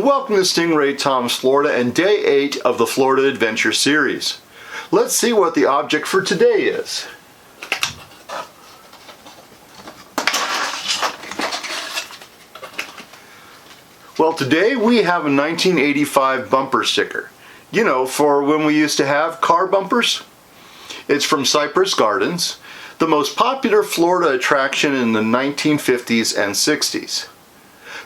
welcome to Stingray Tom's Florida and Day 8 of the Florida Adventure Series. Let's see what the object for today is. Well, today we have a 1985 bumper sticker. You know, for when we used to have car bumpers. It's from Cypress Gardens, the most popular Florida attraction in the 1950s and 60s.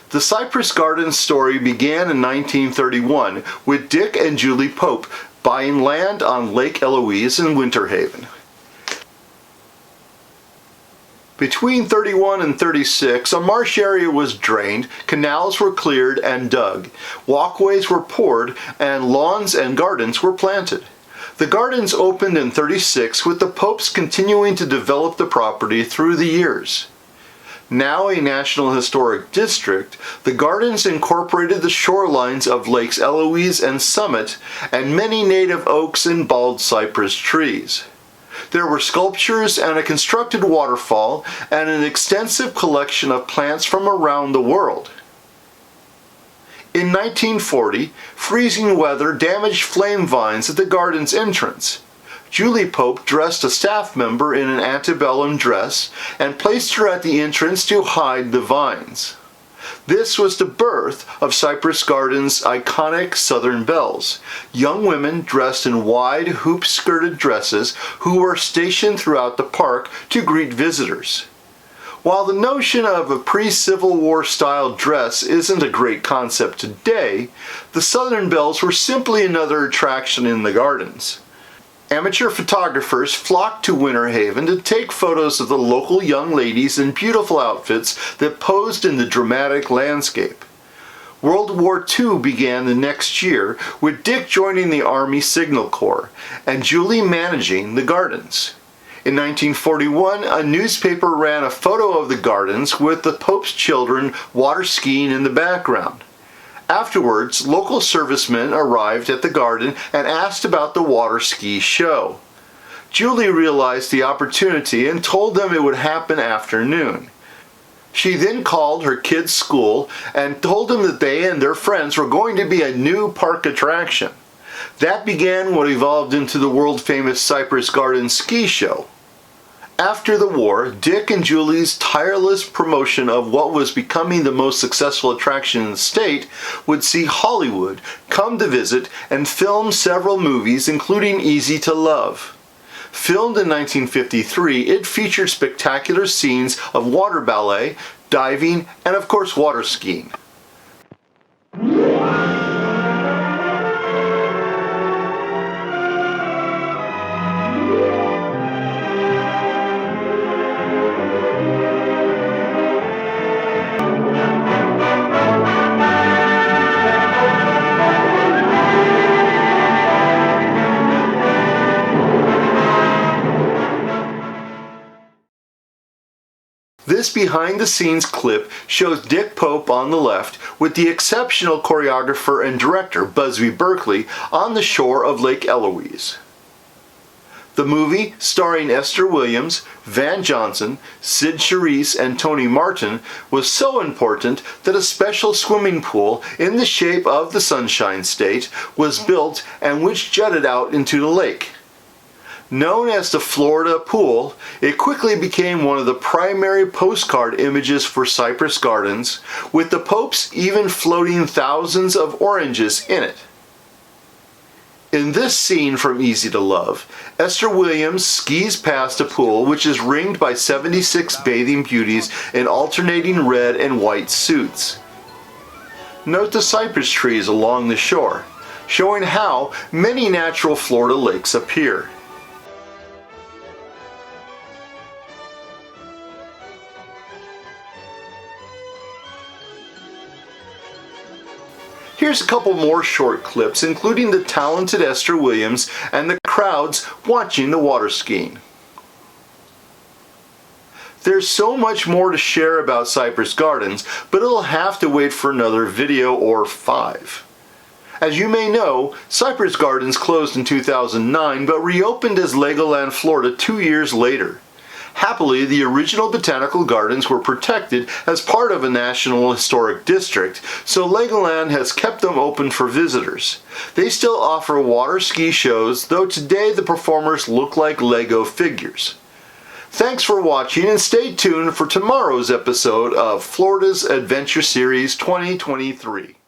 The Cypress Gardens story began in 1931 with Dick and Julie Pope buying land on Lake Eloise in Winter Haven. Between 31 and 36, a marsh area was drained, canals were cleared and dug, walkways were poured, and lawns and gardens were planted. The gardens opened in 36 with the Popes continuing to develop the property through the years. Now a National Historic District, the gardens incorporated the shorelines of Lakes Eloise and Summit and many native oaks and bald cypress trees. There were sculptures and a constructed waterfall and an extensive collection of plants from around the world. In 1940, freezing weather damaged flame vines at the garden's entrance. Julie Pope dressed a staff member in an antebellum dress and placed her at the entrance to hide the vines. This was the birth of Cypress Gardens' iconic Southern Belles, young women dressed in wide hoop-skirted dresses who were stationed throughout the park to greet visitors. While the notion of a pre-Civil War style dress isn't a great concept today, the Southern Belles were simply another attraction in the gardens. Amateur photographers flocked to Winter Haven to take photos of the local young ladies in beautiful outfits that posed in the dramatic landscape. World War II began the next year, with Dick joining the Army Signal Corps and Julie managing the gardens. In 1941, a newspaper ran a photo of the gardens with the Pope's children water skiing in the background. Afterwards, local servicemen arrived at the garden and asked about the water ski show. Julie realized the opportunity and told them it would happen after noon. She then called her kids' school and told them that they and their friends were going to be a new park attraction. That began what evolved into the world-famous Cypress Gardens ski show. After the war, Dick and Julie's tireless promotion of what was becoming the most successful attraction in the state would see Hollywood come to visit and film several movies, including Easy to Love. Filmed in 1953, it featured spectacular scenes of water ballet, diving, and of course water skiing. This behind-the-scenes clip shows Dick Pope on the left with the exceptional choreographer and director Busby Berkeley on the shore of Lake Eloise. The movie, starring Esther Williams, Van Johnson, Sid Charisse, and Tony Martin, was so important that a special swimming pool in the shape of the Sunshine State was built and which jutted out into the lake. Known as the Florida Pool, it quickly became one of the primary postcard images for Cypress Gardens, with the Popes even floating thousands of oranges in it. In this scene from Easy to Love, Esther Williams skis past a pool which is ringed by 76 bathing beauties in alternating red and white suits. Note the cypress trees along the shore, showing how many natural Florida lakes appear. Here's a couple more short clips, including the talented Esther Williams and the crowds watching the water skiing. There's so much more to share about Cypress Gardens, but it'll have to wait for another video or 5. As you may know, Cypress Gardens closed in 2009 but reopened as Legoland Florida 2 years later. Happily, the original botanical gardens were protected as part of a National Historic District, so Legoland has kept them open for visitors. They still offer water ski shows, though today the performers look like Lego figures. Thanks for watching, and stay tuned for tomorrow's episode of Florida's Adventure Series 2023.